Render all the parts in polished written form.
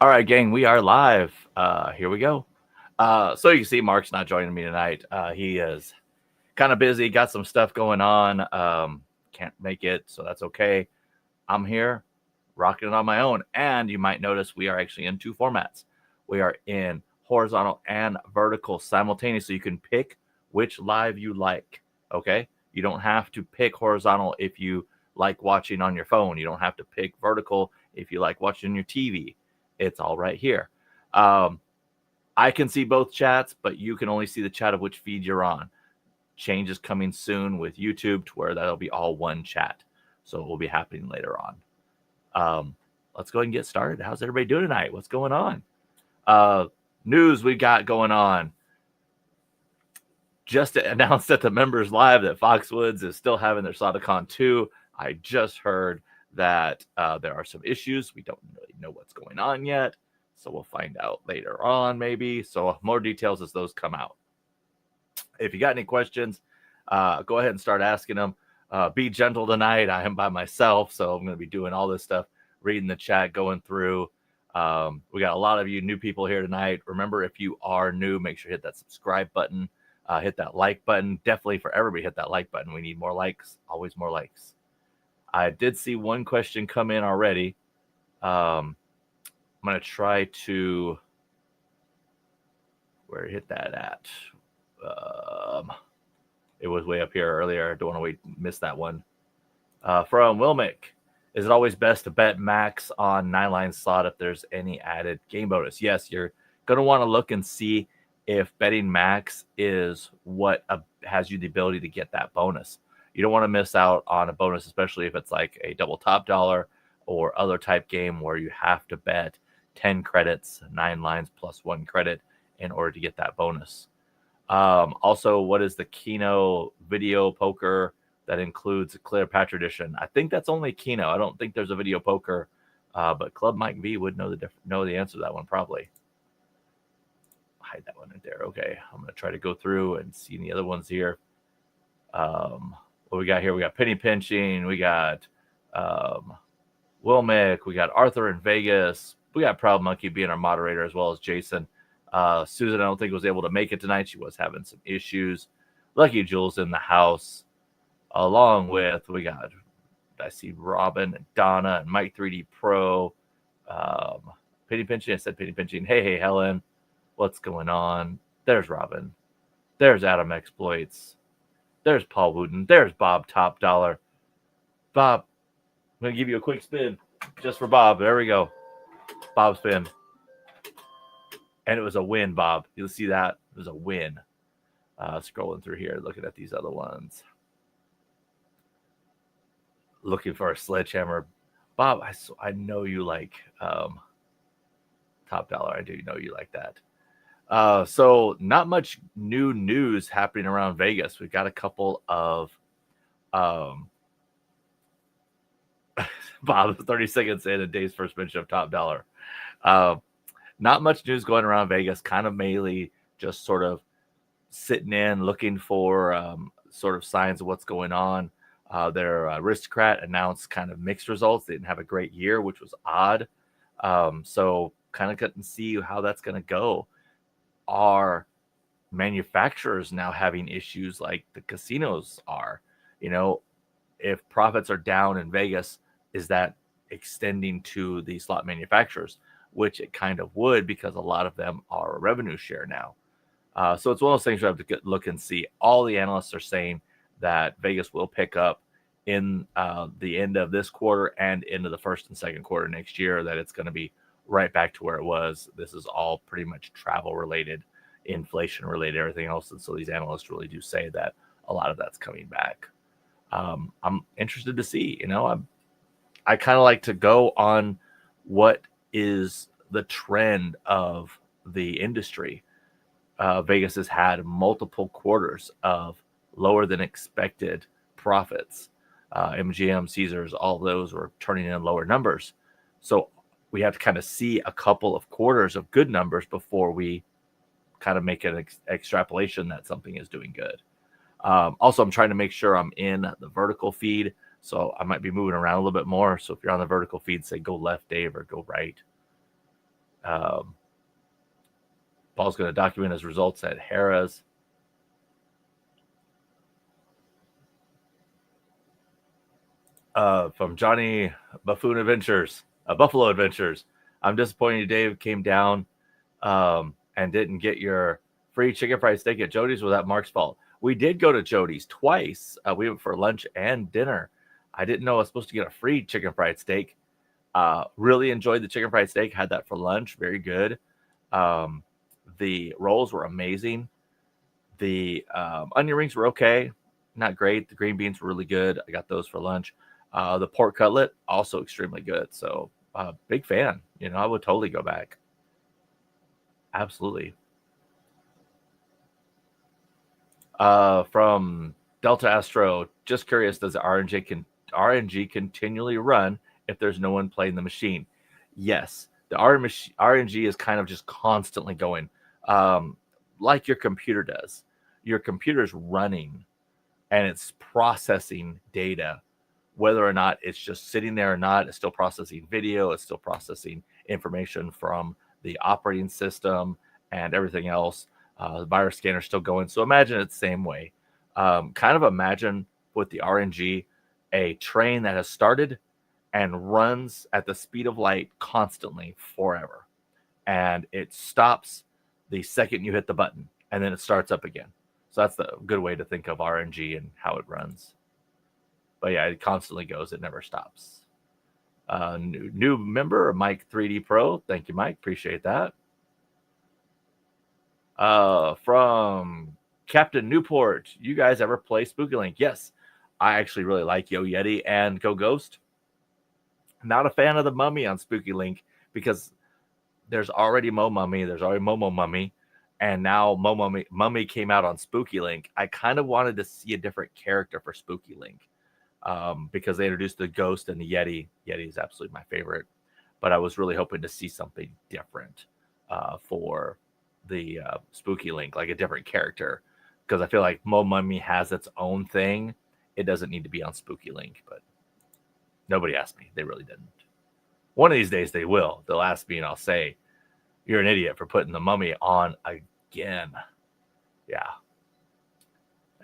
All right, gang, we are live. Here we go. So you can see Mark's not joining me tonight. He is kind of busy, got some stuff going on. Can't make it, so that's okay. I'm here, rocking it on my own. And you might notice we are actually in two formats. We are in horizontal and vertical simultaneously. You can pick which live you like. Okay, you don't have to pick horizontal if you like watching on your phone. You don't have to pick vertical if you like watching on your TV. It's all right here. Um, I can see both chats, but you can only see the chat of which feed you're on. Changes coming soon with YouTube to where that'll be all one chat. So it will be happening later on. Let's go ahead and get started. How's everybody doing tonight? What's going on? News we got going on. Just announced at the members live that Foxwoods is still having their SodaCon 2. I just heard that there are some issues. We don't really know what's going on yet. So we'll find out later on, maybe. So more details as those come out. If you got any questions, go ahead and start asking them. Be gentle tonight. I am by myself, so I'm going to be doing all this stuff, reading the chat, going through. We got a lot of you new people here tonight. Remember, if you are new, make sure you hit that subscribe button. Hit that like button. Definitely for everybody, hit that like button. We need more likes. Always more likes. I did see one question come in already. I'm going to try to... Where hit that at? It was way up here earlier. I don't want to miss that one. From Wilmick. Is it always best to bet max on 9-line slot if there's any added game bonus? Yes, you're going to want to look and see if betting max is what has you the ability to get that bonus. You don't want to miss out on a bonus, especially if it's like a double top dollar or other type game where you have to bet 10 credits, 9 lines plus 1 credit in order to get that bonus. Also, what is the Keno video poker that includes a Cleopatra edition? I think that's only Keno. I don't think there's a video poker, but Club Mike V would know the answer to that one probably. Hide that one right there. Okay, I'm going to try to go through and see the other ones here. What we got here? We got Penny Pinching. We got Wilmick. We got Arthur in Vegas. We got Proud Monkey being our moderator as well as Jason. Susan, I don't think was able to make it tonight. She was having some issues. Lucky Jules in the house. Along with, I see Robin and Donna and Mike 3D Pro. Penny Pinching. I said Penny Pinching. Hey, Helen. What's going on? There's Robin. There's Adam Exploits. There's Paul Wooten. There's Bob Top Dollar. Bob, I'm going to give you a quick spin just for Bob. There we go. Bob spin. And it was a win, Bob. You'll see that. It was a win. Scrolling through here, looking at these other ones. Looking for a sledgehammer. Bob, I know you like Top Dollar. I do know you like that. So not much new news happening around Vegas. We've got a couple of Bob 30 seconds in and Dave's first mention of Top Dollar. Not much news going around Vegas, kind of mainly just sort of sitting in, looking for sort of signs of what's going on. Their Aristocrat announced kind of mixed results. They didn't have a great year, which was odd. So kind of couldn't see how that's going to go. Are manufacturers now having issues like the casinos are? You know, if profits are down in Vegas, is that extending to the slot manufacturers? Which it kind of would, because a lot of them are a revenue share now. So it's one of those things you have to look and see. All the analysts are saying that Vegas will pick up in the end of this quarter and into the first and second quarter next year, that it's going to be right back to where it was. This is all pretty much travel related, inflation related, everything else. And so these analysts really do say that a lot of that's coming back. I'm interested to see, I kind of like to go on what is the trend of the industry. Vegas has had multiple quarters of lower than expected profits. MGM, Caesars, all of those were turning in lower numbers. So we have to kind of see a couple of quarters of good numbers before we kind of make an extrapolation that something is doing good. Also, I'm trying to make sure I'm in the vertical feed, so I might be moving around a little bit more. So if you're on the vertical feed, say go left, Dave, or go right. Um, Paul's going to document his results at Harrah's. From Johnny Buffoon Adventures, Buffalo Adventures. I'm disappointed Dave came down and didn't get your free chicken fried steak at Jody's. Was that Mark's fault? We did go to Jody's twice. We went for lunch and dinner. I didn't know I was supposed to get a free chicken fried steak. Really enjoyed the chicken fried steak. Had that for lunch. Very good. The rolls were amazing. The onion rings were okay. Not great. The green beans were really good. I got those for lunch. The pork cutlet, also extremely good. So big fan. I would totally go back. Absolutely. From Delta Astro, just curious, does the RNG continually run if there's no one playing the machine? Yes. The RNG is kind of just constantly going, like your computer does. Your computer's running and it's processing data. Whether or not it's just sitting there or not, it's still processing video, it's still processing information from the operating system and everything else. The virus scanner is still going. So imagine it's the same way. Kind of imagine with the RNG, a train that has started and runs at the speed of light constantly forever. And it stops the second you hit the button, and then it starts up again. So that's the good way to think of RNG and how it runs. But yeah, it constantly goes. It never stops. New member, Mike 3D Pro. Thank you, Mike. Appreciate that. From Captain Newport, you guys ever play Spooky Link? Yes, I actually really like Yo Yeti and Go Ghost. Not a fan of the Mummy on Spooky Link because there's already Mo Mummy, there's already Momo Mummy, and now Mummy came out on Spooky Link. I kind of wanted to see a different character for Spooky Link. Because they introduced the Ghost and the Yeti. Yeti is absolutely my favorite, but I was really hoping to see something different for the Spooky Link, like a different character, because I feel like Mo Mummy has its own thing. It doesn't need to be on Spooky Link, but nobody asked me. They really didn't. One of these days they will. They'll ask me and I'll say, "You're an idiot for putting the Mummy on again." Yeah.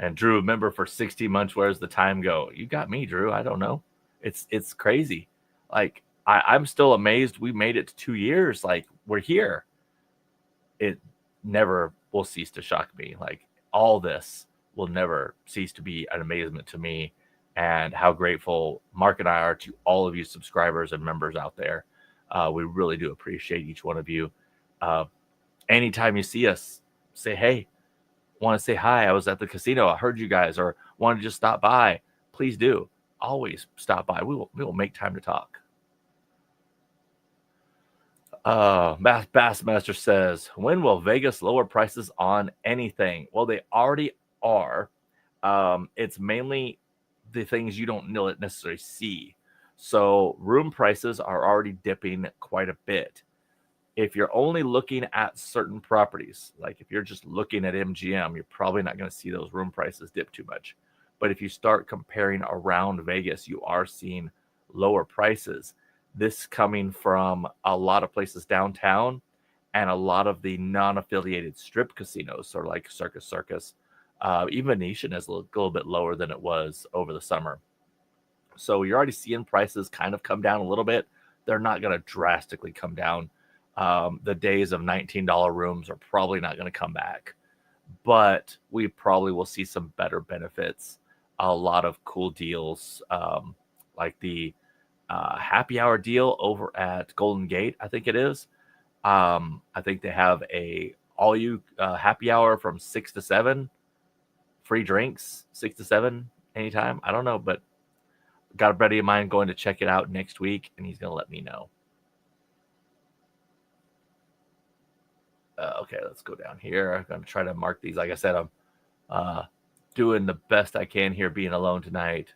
And Drew, remember for 60 months, where's the time go? You got me, Drew. I don't know. It's crazy. Like I'm still amazed we made it to 2 years. Like we're here. It never will cease to shock me. Like all this will never cease to be an amazement to me, and how grateful Mark and I are to all of you subscribers and members out there. We really do appreciate each one of you. Anytime you see us, say hey. Want to say hi, I was at the casino, I heard you guys, or want to just stop by, please do. Always stop by. We will make time to talk. Bassmaster says, when will Vegas lower prices on anything? Well, they already are. It's mainly the things you don't necessarily see. So room prices are already dipping quite a bit. If you're only looking at certain properties, like if you're just looking at MGM, you're probably not going to see those room prices dip too much. But if you start comparing around Vegas, you are seeing lower prices. This coming from a lot of places downtown and a lot of the non-affiliated strip casinos, sort of like Circus. Even Venetian is a little bit lower than it was over the summer. So you're already seeing prices kind of come down a little bit. They're not going to drastically come down. The days of $19 rooms are probably not going to come back, but we probably will see some better benefits. A lot of cool deals, like the happy hour deal over at Golden Gate, I think it is. I think they have a all you happy hour from 6 to 7, free drinks 6 to 7 anytime. I don't know, but got a buddy of mine going to check it out next week, and he's going to let me know. Okay, let's go down here. I'm going to try to mark these. Like I said, I'm doing the best I can here being alone tonight.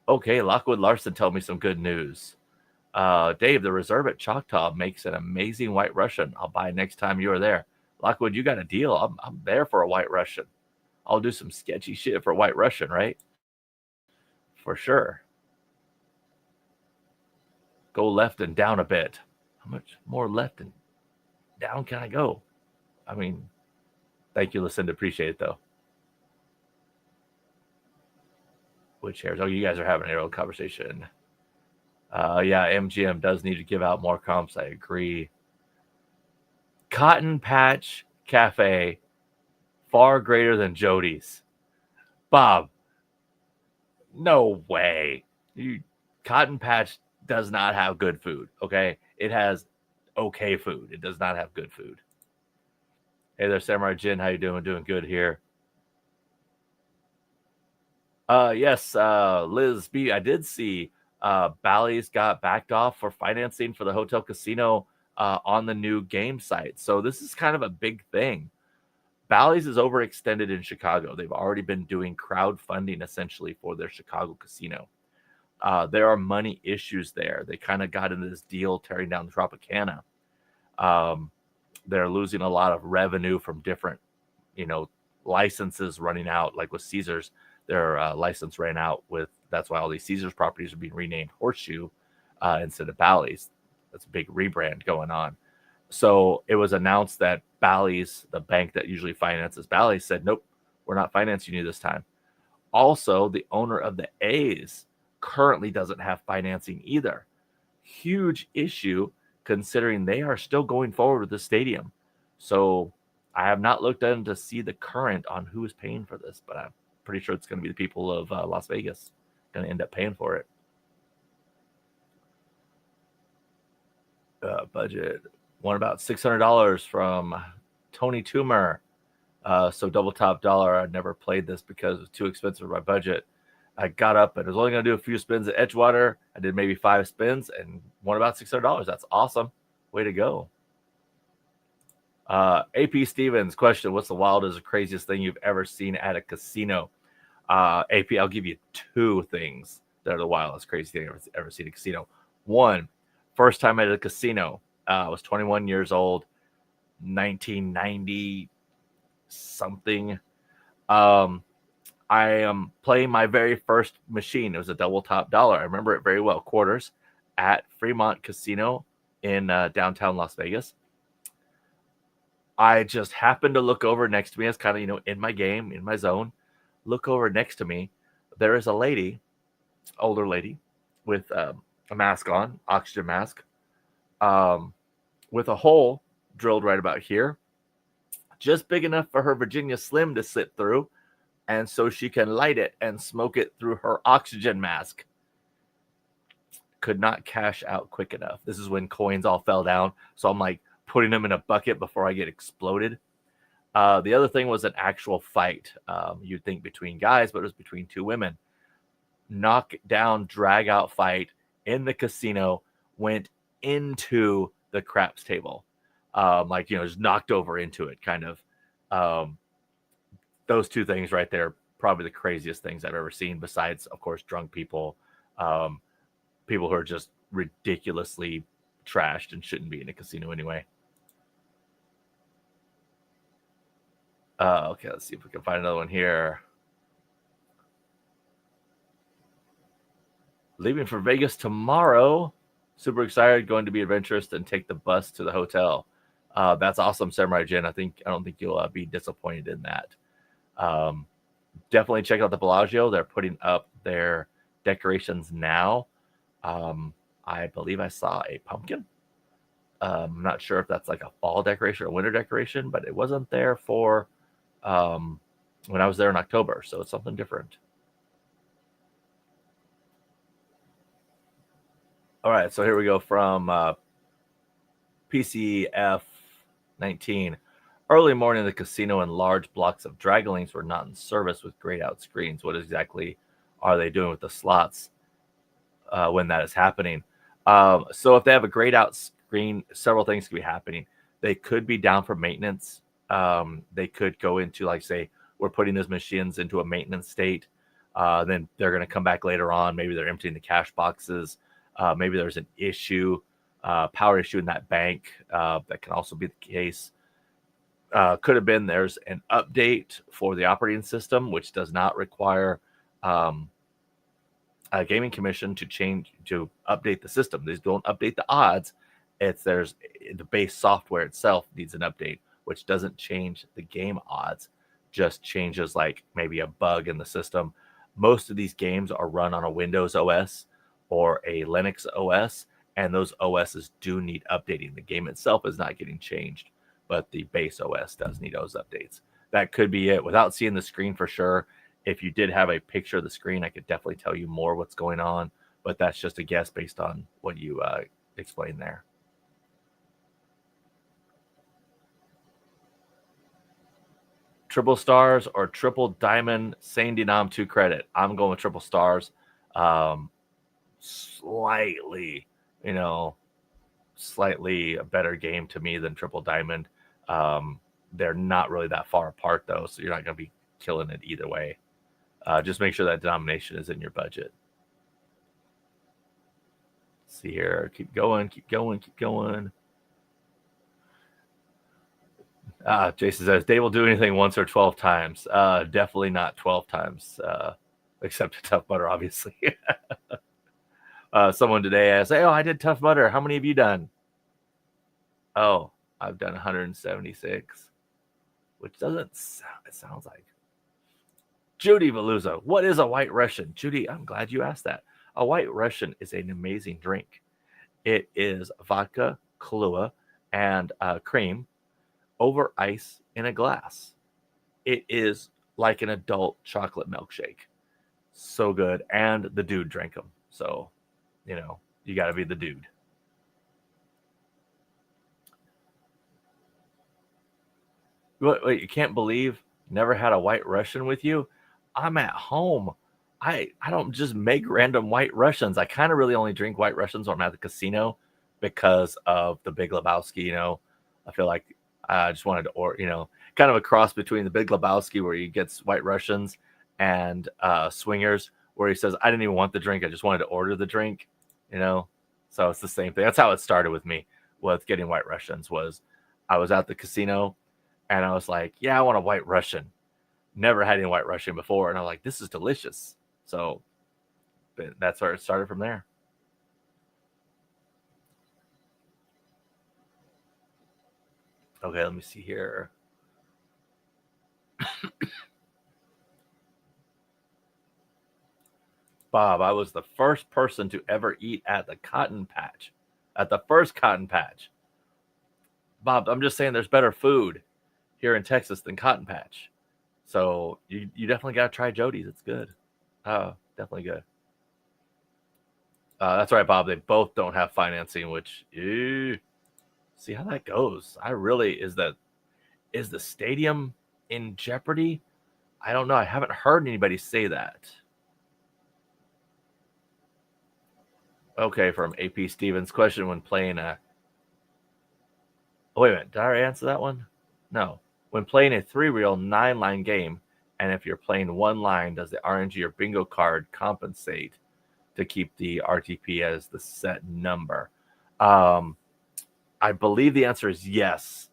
Okay, Lockwood Larson told me some good news. Dave, the reserve at Choctaw makes an amazing White Russian. I'll buy next time you are there. Lockwood, you got a deal. I'm there for a White Russian. I'll do some sketchy shit for White Russian, right? For sure. Go left and down a bit. How much more left and down can I go? I mean, thank you, Lucinda. Appreciate it, though. Which hairs? Oh, you guys are having a real conversation. Yeah, MGM does need to give out more comps. I agree. Cotton Patch Cafe, far greater than Jody's. Bob, no way. Cotton Patch does not have good food, okay? It has okay food. It does not have good food. Hey there, Samurai Jin. How you doing? Doing good here. Yes, Liz B. I did see Bally's got backed off for financing for the hotel casino on the new game site. So this is kind of a big thing. Bally's is overextended in Chicago. They've already been doing crowdfunding essentially for their Chicago casino. There are money issues there. They kind of got into this deal tearing down the Tropicana. They're losing a lot of revenue from different, licenses running out. Like with Caesars, their license ran out with. That's why all these Caesars properties are being renamed Horseshoe instead of Bally's. That's a big rebrand going on. So it was announced that Bally's, the bank that usually finances Bally's, said, nope, we're not financing you this time. Also, the owner of the A's currently doesn't have financing either. Huge issue considering they are still going forward with the stadium. So I have not looked in to see the current on who is paying for this, but I'm pretty sure it's going to be the people of Las Vegas going to end up paying for it. Budget. One about $600 from Tony Toomer. So double top dollar. I never played this because it was too expensive for my budget. I got up and was only going to do a few spins at Edgewater. I did maybe 5 spins and won about $600. That's awesome. Way to go. AP Stevens question: what's the wildest or craziest thing you've ever seen at a casino? AP, I'll give you 2 things that are the wildest, craziest thing I've ever seen at a casino. One, first time at a casino. I was 21 years old, 1990 something. I am playing my very first machine. It was a double top dollar. I remember it very well. Quarters at Fremont Casino in downtown Las Vegas. I just happened to look over next to me. I was kind of, in my game, in my zone. Look over next to me. There is a lady, older lady, with a mask on, oxygen mask, with a hole drilled right about here, just big enough for her Virginia Slim to slip through, and so she can light it and smoke it through her oxygen mask. Could not cash out quick enough. This is when coins all fell down, so I'm like putting them in a bucket before I get exploded. The other thing was an actual fight. You'd think between guys, but it was between 2 women. Knock down, drag out fight in the casino, went into the craps table. Just knocked over into it, kind of. Those 2 things right there, probably the craziest things I've ever seen, besides, of course, drunk people, people who are just ridiculously trashed and shouldn't be in a casino anyway. Okay, let's see if we can find another one here. Leaving for Vegas tomorrow. Super excited, going to be adventurous and take the bus to the hotel. That's awesome, Samurai Jin. I don't think you'll be disappointed in that. Definitely check out the Bellagio. They're putting up their decorations now. I believe I saw a pumpkin. I'm not sure if that's like a fall decoration or winter decoration, but it wasn't there for when I was there in October, so it's something different. All right, so here we go from PCF 19. Early morning in the casino and large blocks of Dragonlings were not in service with grayed out screens. What exactly are they doing with the slots when that is happening? So if they have a grayed out screen, several things could be happening. They could be down for maintenance. They could go into, like, say, we're putting those machines into a maintenance state. Then they're going to come back later on. Maybe they're emptying the cash boxes. Maybe there's an issue, power issue in that bank. That can also be the case. Could have been there's an update for the operating system, which does not require, I gaming commission to update the system. They don't update the odds. There's the base software itself needs an update, which doesn't change the game odds, just changes like maybe a bug in the system. Most of these games are run on a Windows OS or a Linux OS, and those OSs do need updating. The game itself is not getting changed, but the base OS does need those updates. That could be it. Without seeing the screen for sure, if you did have a picture of the screen, I could definitely tell you more what's going on, but that's just a guess based on what you explained there. Triple stars or triple diamond, same denom 2 credit. I'm going with triple stars. Slightly, slightly a better game to me than triple diamond. They're not really that far apart though, so you're not going to be killing it either way. Just make sure that denomination is in your budget. Let's see here. Keep going. Jason says, Dave will do anything once or 12 times. Definitely not 12 times, except Tough Mudder, obviously. Someone today asked, oh, I did Tough Mudder. How many have you done? Oh, I've done 176, which doesn't sound, it sounds like. Judy Valuza, what is a White Russian? Judy, I'm glad you asked that. A White Russian is an amazing drink. It is vodka, Kahlua, and cream over ice in a glass. It is like an adult chocolate milkshake. So good. And the dude drank them. So, you got to be the dude. Wait, you can't believe never had a White Russian with you? I'm at home. I don't just make random White Russians. I kind of really only drink White Russians when I'm at the casino because of the Big Lebowski. I feel like I just wanted to, kind of a cross between the Big Lebowski where he gets White Russians and Swingers where he says, I didn't even want the drink. I just wanted to order the drink, So it's the same thing. That's how it started with me with getting White Russians was I was at the casino and I was like, yeah, I want a White Russian. Never had any White Russian before. And I'm like, this is delicious. So that's where it started from there. Okay, let me see here. Bob, I was the first person to ever eat at the Cotton Patch. At the first Cotton Patch. Bob, I'm just saying there's better food here in Texas than Cotton Patch. So you definitely got to try Jody's. It's good. Definitely good. That's right, Bob. They both don't have financing, which see how that goes. Is the stadium in jeopardy? I don't know. I haven't heard anybody say that. Okay, from AP Stevens, question when playing a. Oh, wait a minute. Did I answer that one? No. When playing a 3-reel 9-line game, and if you're playing one line, does the RNG or bingo card compensate to keep the RTP as the set number? I believe the answer is yes,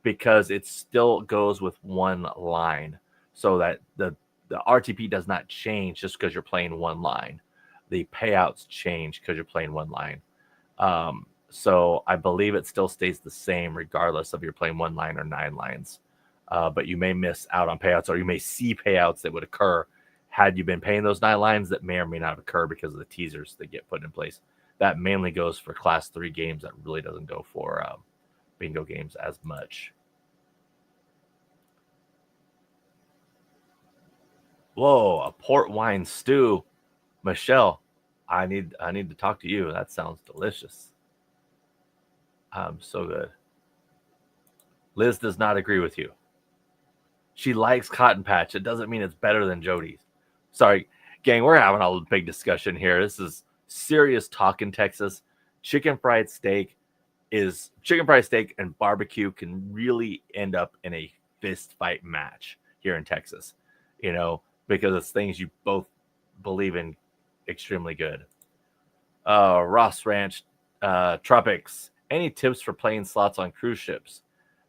because it still goes with one line, so that the RTP does not change just because you're playing one line. The payouts change because you're playing one line. So I believe it still stays the same regardless of you're playing one line or 9 lines. But you may miss out on payouts, or you may see payouts that would occur had you been paying those 9 lines that may or may not occur because of the teasers that get put in place. That mainly goes for Class 3 games. That really doesn't go for bingo games as much. Whoa, a port wine stew. Michelle, I need to talk to you. That sounds delicious. So good. Liz does not agree with you. She likes Cotton Patch. It doesn't mean it's better than Jody's. Sorry, gang, we're having a big discussion here. This is serious talk in Texas. Chicken fried steak and barbecue can really end up in a fist fight match here in Texas, because it's things you both believe in extremely good. Ross Ranch, Tropics. Any tips for playing slots on cruise ships?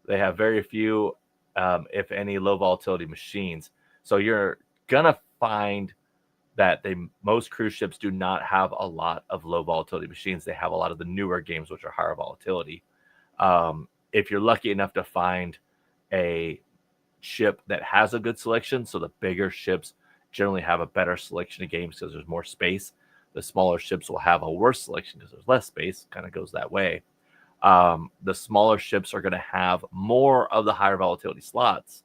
They have very few, if any, low volatility machines. So you're going to find that most cruise ships do not have a lot of low volatility machines. They have a lot of the newer games, which are higher volatility. If you're lucky enough to find a ship that has a good selection, so the bigger ships generally have a better selection of games because there's more space. The smaller ships will have a worse selection because there's less space. Kind of goes that way. The smaller ships are going to have more of the higher volatility slots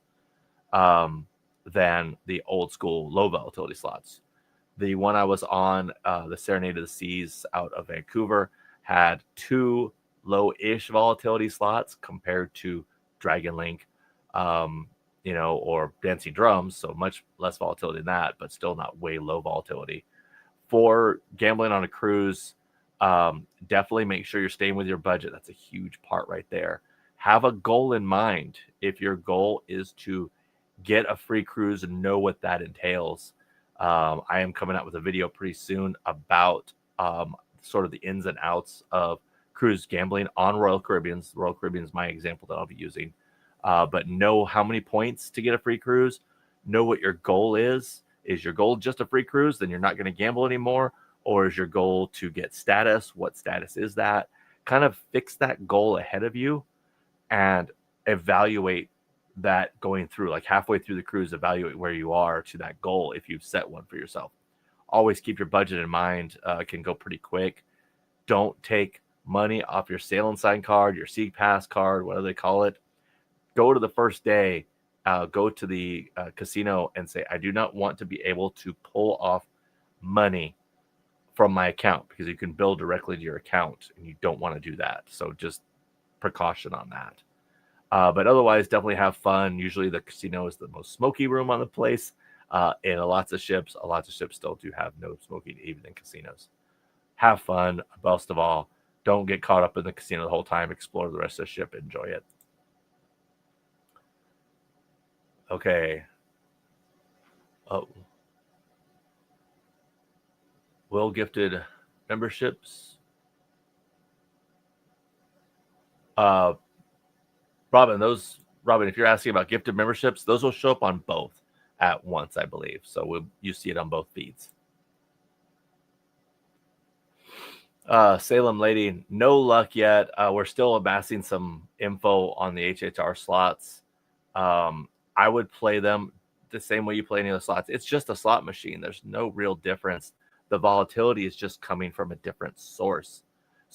than the old school low volatility slots. The one I was on, the Serenade of the Seas out of Vancouver, had 2 low-ish volatility slots compared to Dragon Link, or Dancing Drums, so much less volatility than that, but still not way low volatility. For gambling on a cruise, definitely make sure you're staying with your budget. That's a huge part right there. Have a goal in mind. If your goal is to get a free cruise and know what that entails, I am coming out with a video pretty soon about sort of the ins and outs of cruise gambling on Royal Caribbean. Royal Caribbean is my example that I'll be using. But know how many points to get a free cruise. Know what your goal is. Is your goal just a free cruise? Then you're not going to gamble anymore. Or is your goal to get status? What status is that? Kind of fix that goal ahead of you and evaluate that going through, like halfway through the cruise, evaluate where you are to that goal if you've set one for yourself. Always keep your budget in mind. It can go pretty quick. Don't take money off your Sail and Sign card, your Sea Pass card, whatever they call it. Go to the first day, go to the casino and say, I do not want to be able to pull off money from my account, because you can bill directly to your account and you don't want to do that. So just precaution on that. But otherwise, definitely have fun. Usually the casino is the most smoky room on the place. And lots of ships still do have no smoking, even in casinos. Have fun. Best of all, don't get caught up in the casino the whole time. Explore the rest of the ship. Enjoy it. Okay. Oh. Will gifted memberships. Robin, if you're asking about gifted memberships, those will show up on both at once, I believe. So you see it on both feeds. Salem Lady, no luck yet. We're still amassing some info on the HHR slots. I would play them the same way you play any of the slots. It's just a slot machine. There's no real difference. The volatility is just coming from a different source.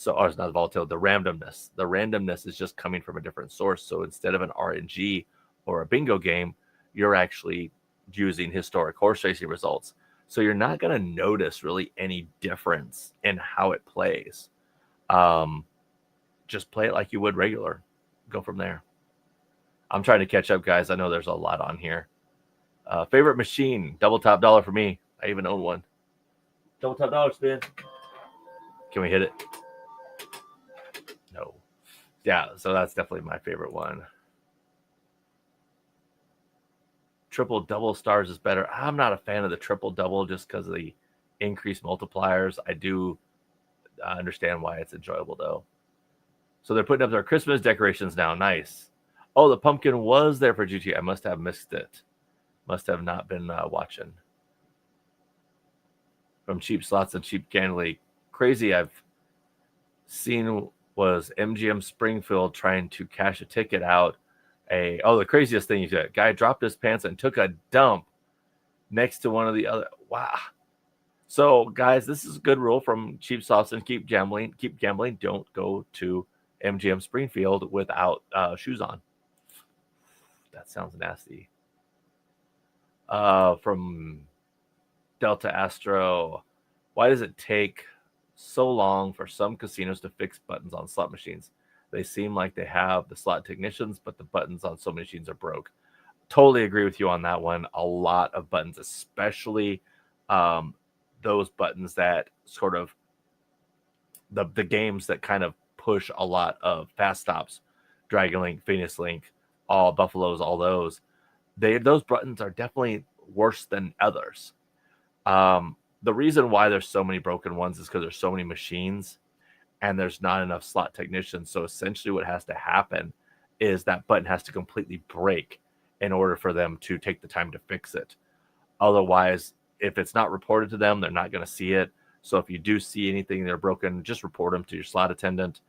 Or it's not the volatility, the randomness. The randomness is just coming from a different source. So instead of an RNG or a bingo game, you're actually using historic horse racing results. So you're not going to notice really any difference in how it plays. Just play it like you would regular. Go from there. I'm trying to catch up, guys. I know there's a lot on here. Favorite machine, double top dollar for me. I even own one. Double top dollar spin. Can we hit it? No. Yeah, so that's definitely my favorite one. Triple double stars is better. I'm not a fan of the triple double just because of the increased multipliers. I do understand why it's enjoyable, though. So they're putting up their Christmas decorations now. Nice. Oh, the pumpkin was there for GT. I must have missed it. Must have not been watching. From cheap slots and cheap gambling. Crazy I've seen was MGM Springfield trying to cash a ticket out. The craziest thing you said. Guy dropped his pants and took a dump next to one of the other. Wow. So, guys, this is a good rule from cheap slots and keep gambling. Keep gambling. Don't go to MGM Springfield without shoes on. That sounds nasty. From Delta Astro, why does it take so long for some casinos to fix buttons on slot machines? They seem like they have the slot technicians, but the buttons on some machines are broke. Totally agree with you on that one. A lot of buttons, especially those buttons that sort of the games that kind of push a lot of fast stops, Dragon Link, Phoenix Link, all Buffaloes, all those. Those buttons are definitely worse than others. The reason why there's so many broken ones is because there's so many machines and there's not enough slot technicians. So essentially what has to happen is that button has to completely break in order for them to take the time to fix it. Otherwise, if it's not reported to them, they're not going to see it. So if you do see anything that are broken, just report them to your slot attendant.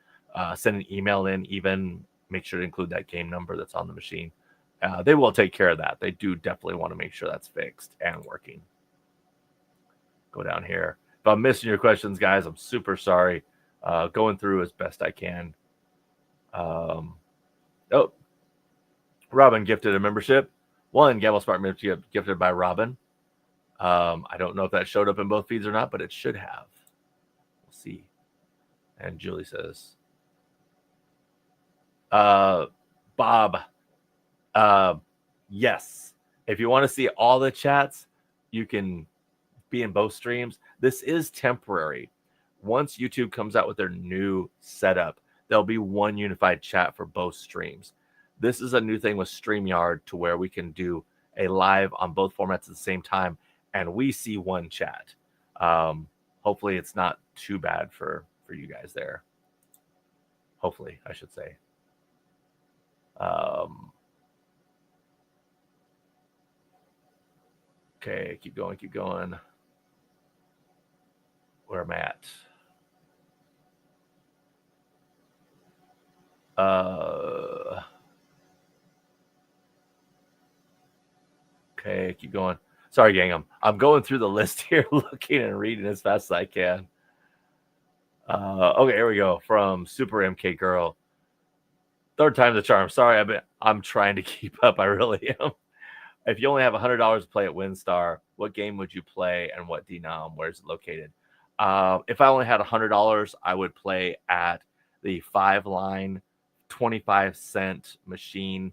Send an email in, even make sure to include that game number that's on the machine. They will take care of that. They do definitely want to make sure that's fixed and working. Go down here. If I'm missing your questions, guys, I'm super sorry. Going through as best I can. Oh, Robin gifted a membership. One Gamble Smart membership gifted by Robin. I don't know if that showed up in both feeds or not, but it should have. We'll see. And Julie says, Bob, yes. If you want to see all the chats, you can be in both streams. This is temporary. Once YouTube comes out with their new setup, there'll be one unified chat for both streams. This is a new thing with StreamYard to where we can do a live on both formats at the same time, and we see one chat. Hopefully it's not too bad for you guys there. Hopefully, I should say. Okay, keep going. Where am I at? Okay, keep going. Sorry, gang. I'm going through the list here, looking and reading as fast as I can. Okay, here we go. From Super MK Girl. Third time's the charm. Sorry, I'm trying to keep up. I really am. If you only have $100 to play at WinStar, what game would you play and what denom? Where's it located? If I only had $100, I would play at the 5-line 25-cent machine.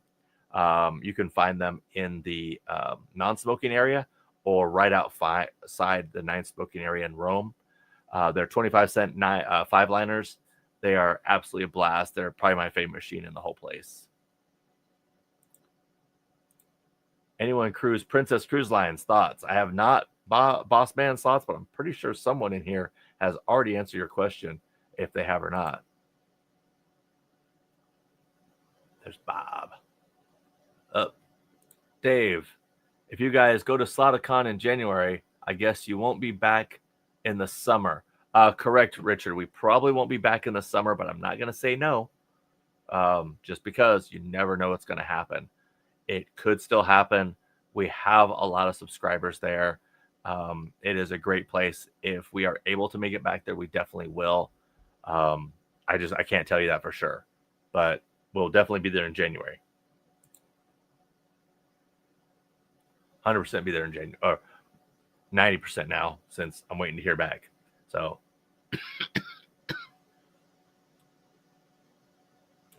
You can find them in the non-smoking area or right outside the non-smoking area in Rome. They're 25-cent 5-liners. They are absolutely a blast. They're probably my favorite machine in the whole place. Anyone cruise Princess Cruise Lines thoughts? I have not Boss Man's thoughts, but I'm pretty sure someone in here has already answered your question if they have or not. There's Bob. Dave, if you guys go to Sloticon in January, I guess you won't be back in the summer. Correct, Richard. We probably won't be back in the summer, but I'm not going to say no. Just because you never know what's going to happen. It could still happen. We have a lot of subscribers there. It is a great place. If we are able to make it back there, we definitely will. I can't tell you that for sure, but we'll definitely be there in January. 100% be there in January, or 90% now, since I'm waiting to hear back. So,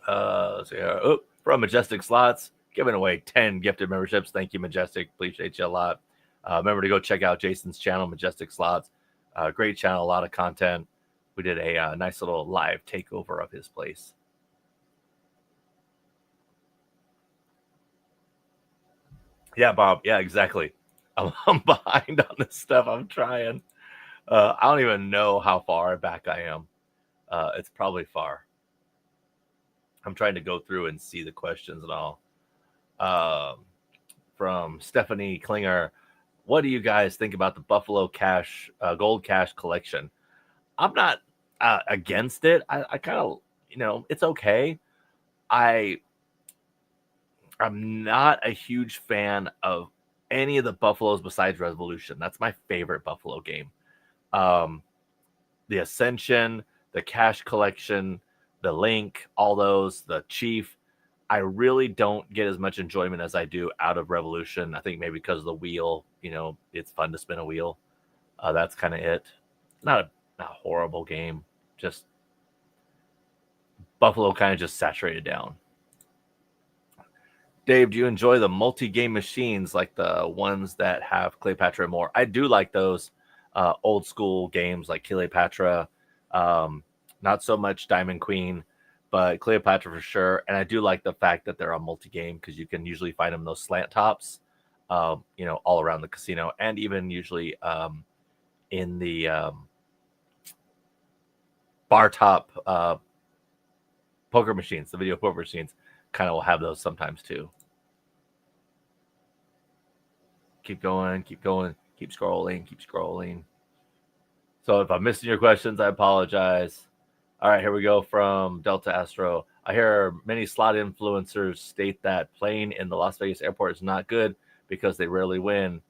let's see here. Oh, from Majestic Slots, giving away 10 gifted memberships. Thank you, Majestic. Appreciate you a lot. Remember to go check out Jason's channel, Majestic Slots. Great channel, a lot of content. We did a nice little live takeover of his place. Yeah, Bob. Yeah, exactly. I'm behind on this stuff. I'm trying. I don't even know how far back I am. It's probably far. I'm trying to go through and see the questions and all. From Stephanie Klinger, what do you guys think about the Buffalo Cash Gold Cash collection? I'm not against it. I kind of, it's okay. I'm not a huge fan of any of the Buffaloes besides Revolution. That's my favorite Buffalo game. The Ascension, the Cash Collection, the Link, all those, the Chief. I really don't get as much enjoyment as I do out of Revolution. I think maybe because of the wheel, it's fun to spin a wheel. That's kind of it. Not a horrible game. Just Buffalo kind of just saturated down. Dave, do you enjoy the multi-game machines like the ones that have Cleopatra and more? I do like those old school games like Cleopatra. Not so much Diamond Queen, but Cleopatra for sure. And I do like the fact that they're a multi-game because you can usually find them in those slant tops, all around the casino, and even usually in the bar top poker machines, the video poker machines. Kind of will have those sometimes too. Keep going. Keep scrolling, keep scrolling. So if I'm missing your questions, I apologize. All right, here we go from Delta Astro. I hear many slot influencers state that playing in the Las Vegas airport is not good because they rarely win.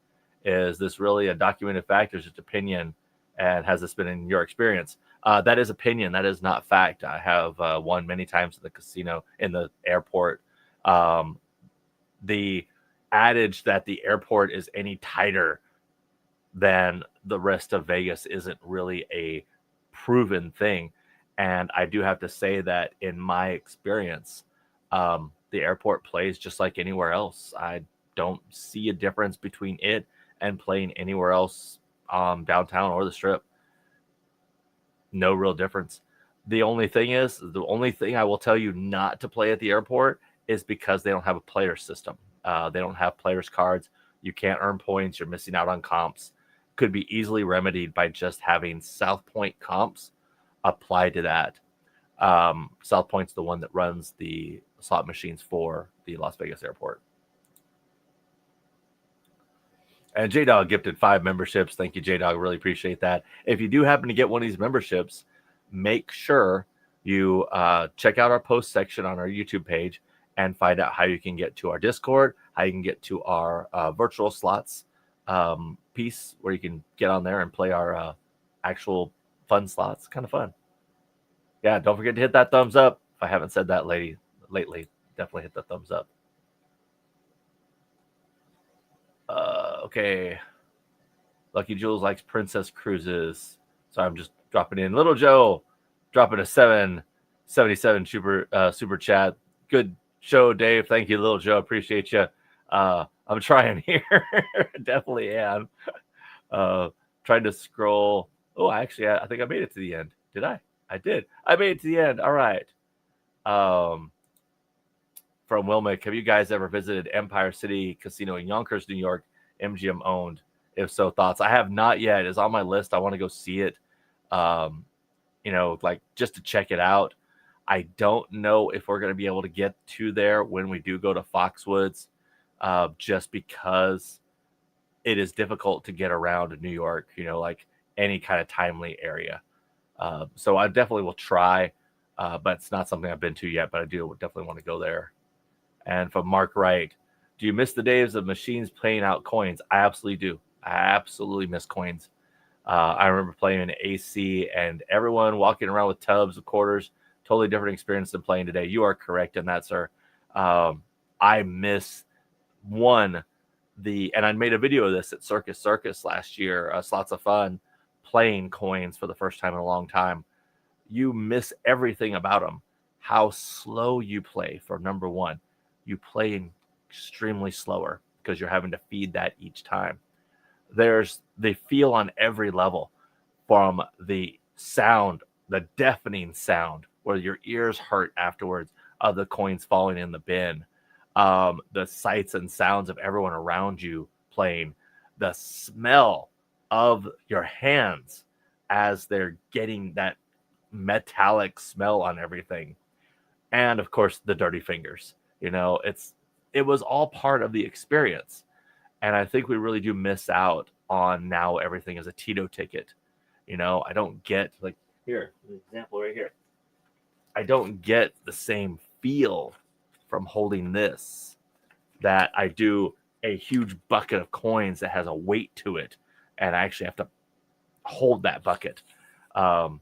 Is this really a documented fact or just opinion? And has this been in your experience? That is opinion. That is not fact. I have won many times in the casino, in the airport. The adage that the airport is any tighter than the rest of Vegas isn't really a proven thing. And I do have to say that in my experience, the airport plays just like anywhere else. I don't see a difference between it and playing anywhere else downtown or the strip. No real difference. The only thing I will tell you not to play at the airport is because they don't have a player system. They don't have players cards. You can't earn points. You're missing out on comps. Could be easily remedied by just having South Point comps applied to that. South Point's the one that runs the slot machines for the Las Vegas airport. And J-Dog gifted 5 memberships. Thank you, J-Dog. Really appreciate that. If you do happen to get one of these memberships, make sure you check out our post section on our YouTube page and find out how you can get to our Discord, how you can get to our virtual slots piece where you can get on there and play our actual fun slots. Kind of fun. Yeah, don't forget to hit that thumbs up. If I haven't said that lately, definitely hit the thumbs up. Okay. Lucky Jules likes Princess Cruises. So I'm just dropping in. Little Joe dropping a 777 super chat. Good show, Dave. Thank you, Little Joe. Appreciate you. I'm trying here. Definitely am. Trying to scroll. Oh, I think I made it to the end. Did I? I did. I made it to the end. All right. From Wilmick, have you guys ever visited Empire City Casino in Yonkers, New York? MGM owned. If so, thoughts? I have not yet. It's on my list. I want to go see it. Like just to check it out. I don't know if we're going to be able to get to there when we do go to Foxwoods, just because it is difficult to get around in New York, like any kind of timely area. So I definitely will try, but it's not something I've been to yet, but I do definitely want to go there. And from Mark Wright, do you miss the days of machines paying out coins? I absolutely do. I absolutely miss coins. I remember playing in AC and everyone walking around with tubs of quarters. Totally different experience than playing today. You are correct in that, sir. I miss and I made a video of this at Circus last year. Slots of fun playing coins for the first time in a long time. You miss everything about them. How slow you play, for number one. You play extremely slower because you're having to feed that each time. They feel on every level, from the sound, the deafening sound where your ears hurt afterwards of the coins falling in the bin, the sights and sounds of everyone around you playing, the smell of your hands as they're getting that metallic smell on everything, and of course the dirty fingers. It was all part of the experience. And I think we really do miss out on now everything is a Tito ticket. I don't get, like, here, an example right here. I don't get the same feel from holding this that I do a huge bucket of coins that has a weight to it. And I actually have to hold that bucket. But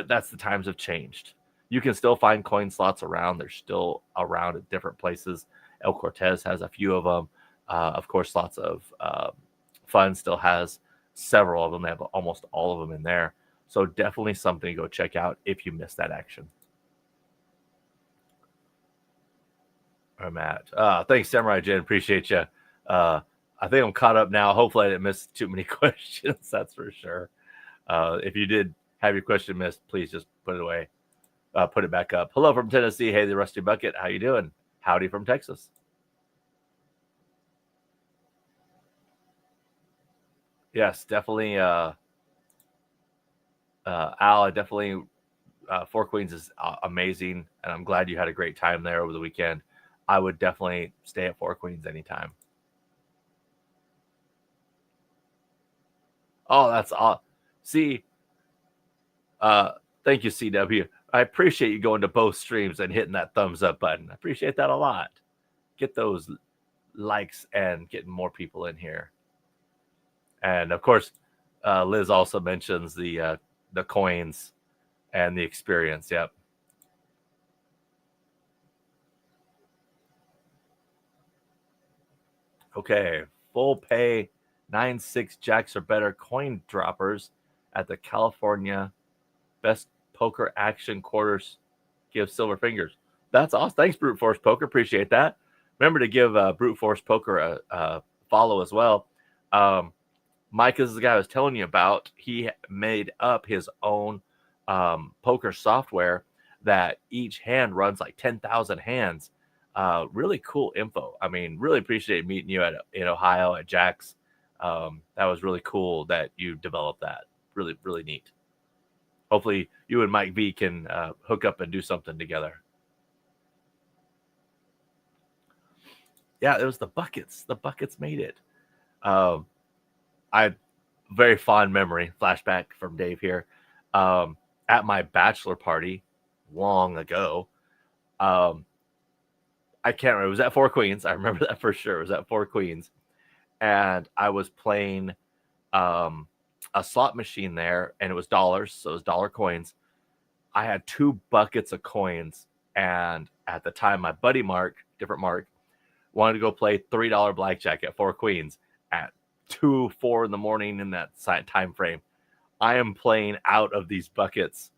that's the times have changed. You can still find coin slots around. They're still around at different places. El Cortez has a few of them. Of course, lots of Fun still has several of them. They have almost all of them in there. So definitely something to go check out if you missed that action. All right, Matt. Thanks, Samurai Jen. Appreciate you. I think I'm caught up now. Hopefully I didn't miss too many questions. That's for sure. If you did have your question missed, please just put it away. Put it back up. Hello from Tennessee. Hey, the Rusty Bucket. How you doing? Howdy from Texas. Yes, definitely. Al, I definitely. Four Queens is amazing, and I'm glad you had a great time there over the weekend. I would definitely stay at Four Queens anytime. Oh, that's all. See, uh, thank you, CW. I appreciate you going to both streams and hitting that thumbs up button. I appreciate that a lot. Get those likes and getting more people in here. And of course, Liz also mentions the coins and the experience. Yep. Okay. Full pay 9-6 jacks or better coin droppers at the California Best Poker Action Quarters give silver fingers. That's awesome. Thanks, Brute Force Poker. Appreciate that. Remember to give Brute Force Poker a follow as well. Mike is the guy I was telling you about. He made up his own poker software that each hand runs like 10,000 hands. Really cool info. I mean, really appreciate meeting you in Ohio at Jack's. That was really cool that you developed that. Really, really neat. Hopefully, you and Mike V can hook up and do something together. Yeah, it was the buckets. The buckets made it. I very fond memory flashback from Dave here. At my bachelor party long ago, I can't remember. It was at Four Queens. I remember that for sure. It was at Four Queens, and I was playing a slot machine there, and it was dollars, so it was dollar coins. I had 2 buckets of coins, and at the time, my buddy Mark, different Mark, wanted to go play $3 blackjack at Four Queens at 2-4 in the morning in that time frame. I am playing out of these buckets.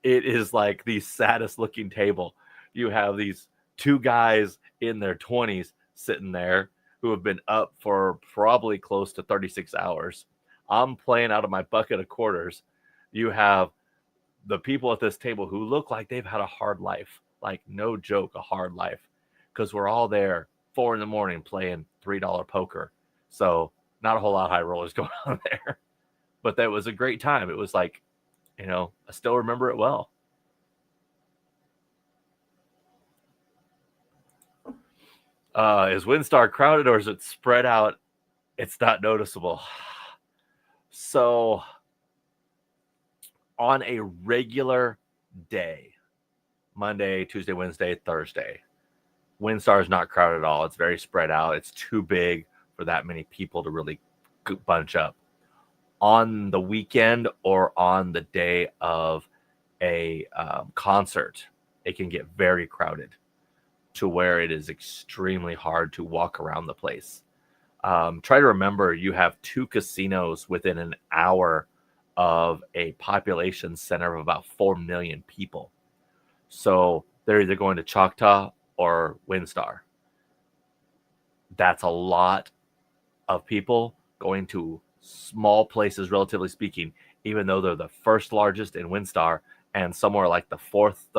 It is like the saddest looking table. You have these 2 guys in their 20s sitting there who have been up for probably close to 36 hours. I'm playing out of my bucket of quarters. You have the people at this table who look like they've had a hard life, like no joke, a hard life, because we're all there 4 in the morning playing $3 poker. So not a whole lot of high rollers going on there, but that was a great time. It was like, I still remember it well. Is WinStar crowded or is it spread out? It's not noticeable. So on a regular day, Monday, Tuesday, Wednesday, Thursday, WinStar is not crowded at all. It's very spread out. It's too big for that many people to really bunch up. On the weekend or on the day of a concert, it can get very crowded to where it is extremely hard to walk around the place. Try to remember you have 2 casinos within an hour of a population center of about 4 million people. So they're either going to Choctaw or WinStar. That's a lot of people going to small places, relatively speaking, even though they're the first largest in WinStar and somewhere like the fourth,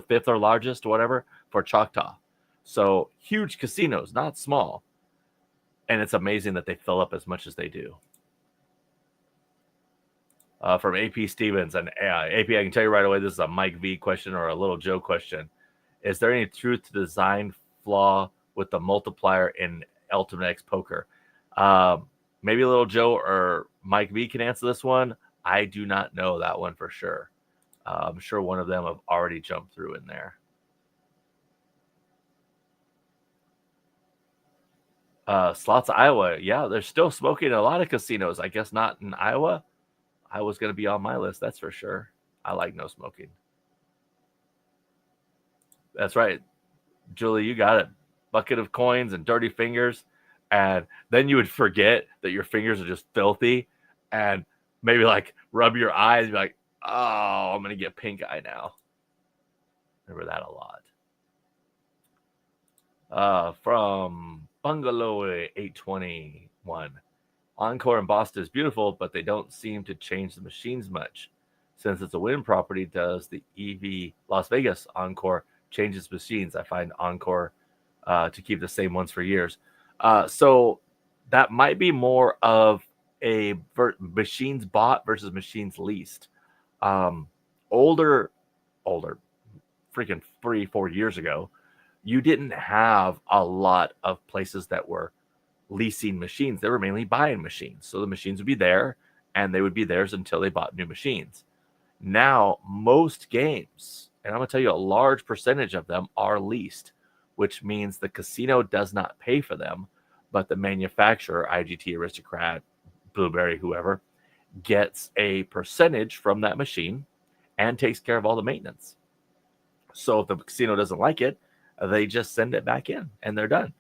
fifth or largest, whatever, for Choctaw. So huge casinos, not small. And it's amazing that they fill up as much as they do. From AP Stevens, and AP, I can tell you right away, this is a Mike V question or a Little Joe question. Is there any truth to design flaw with the multiplier in Ultimate X Poker? Maybe Little Joe or Mike V can answer this one. I do not know that one for sure. I'm sure one of them have already jumped through in there. Slots of Iowa. Yeah, they're still smoking in a lot of casinos. I guess not in Iowa. Iowa's going to be on my list, that's for sure. I like no smoking. That's right. Julie, you got it. Bucket of coins and dirty fingers. And then you would forget that your fingers are just filthy and maybe like rub your eyes and be like, oh, I'm going to get pink eye now. Remember that a lot. From Bungalow 821. Encore in Boston is beautiful, but they don't seem to change the machines much. Since it's a Wynn property, does the EV Las Vegas Encore change its machines? I find Encore to keep the same ones for years. So that might be more of a machines bought versus machines leased. Older, freaking 3-4 years ago, you didn't have a lot of places that were leasing machines. They were mainly buying machines. So the machines would be there and they would be theirs until they bought new machines. Now, most games, and I'm going to tell you a large percentage of them are leased, which means the casino does not pay for them, but the manufacturer, IGT, Aristocrat, Blueberry, whoever, gets a percentage from that machine and takes care of all the maintenance. So if the casino doesn't like it, they just send it back in and they're done.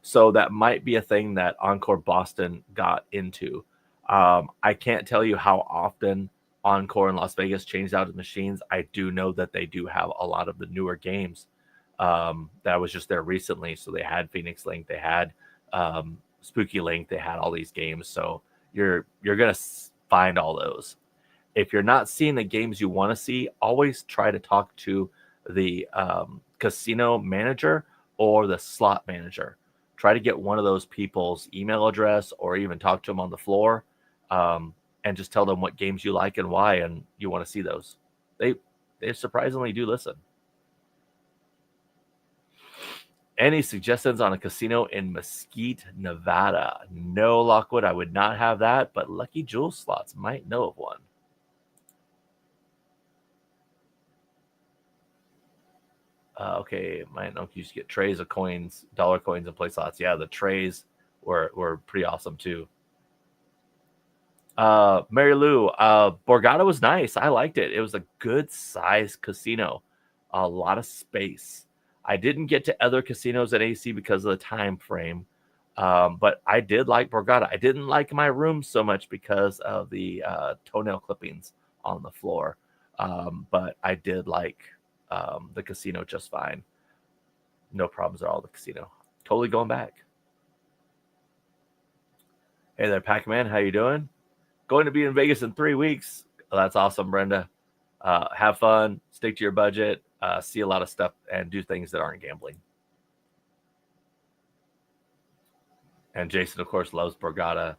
So that might be a thing that Encore Boston got into. I can't tell you how often Encore in Las Vegas changed out its machines. I do know that they do have a lot of the newer games that was just there recently. So they had Phoenix Link, they had Spooky Link, they had all these games. So you're gonna find all those. If you're not seeing the games you want to see, always try to talk to the casino manager or the slot manager. Try to get one of those people's email address or even talk to them on the floor and just tell them what games you like and why and you want to see those. They surprisingly do listen. Any suggestions on a casino in Mesquite, Nevada? No, Lockwood, I would not have that, but Lucky Jewel Slots might know of one. Okay, might know you just get trays of coins, dollar coins, and play slots. Yeah, the trays were pretty awesome too. Mary Lou, Borgata was nice. I liked it. It was a good sized casino, a lot of space. I didn't get to other casinos at AC because of the time frame, but I did like Borgata. I didn't like my room so much because of the toenail clippings on the floor, but I did like the casino just fine. No problems at all. The casino. Totally going back. Hey there, Pac-Man. How you doing? Going to be in Vegas in 3 weeks. Oh, that's awesome, Brenda. Have fun. Stick to your budget. See a lot of stuff and do things that aren't gambling. And Jason, of course, loves Borgata.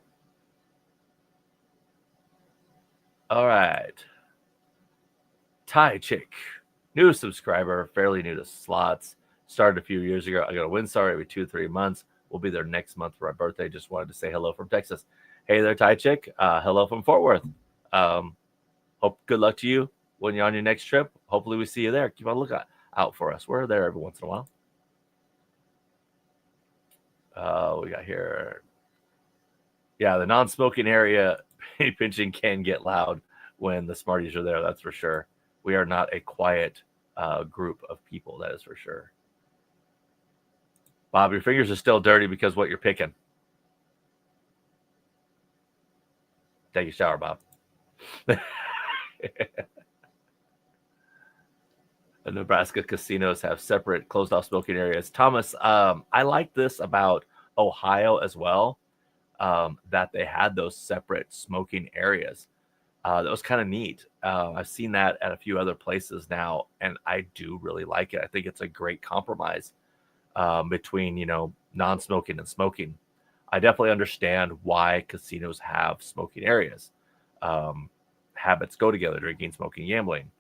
All right. Thai Chick. New subscriber, fairly new to slots. Started a few years ago. I go to WinStar every 2-3 months. We'll be there next month for my birthday. Just wanted to say hello from Texas. Hey there, Thai Chick. Hello from Fort Worth. Hope good luck to you when you're on your next trip. Hopefully we see you there. Keep on looking out for us. We're there every once in a while. We got here. Yeah, the non-smoking area pinching can get loud when the Smarties are there. That's for sure. We are not a quiet group of people. That is for sure. Bob, your fingers are still dirty because what you're picking. Take a shower, Bob. The Nebraska casinos have separate closed-off smoking areas. Thomas, I like this about Ohio as well, that they had those separate smoking areas. That was kind of neat. I've seen that at a few other places now, and I do really like it. I think it's a great compromise between, non-smoking and smoking. I definitely understand why casinos have smoking areas. Habits go together, drinking, smoking, gambling.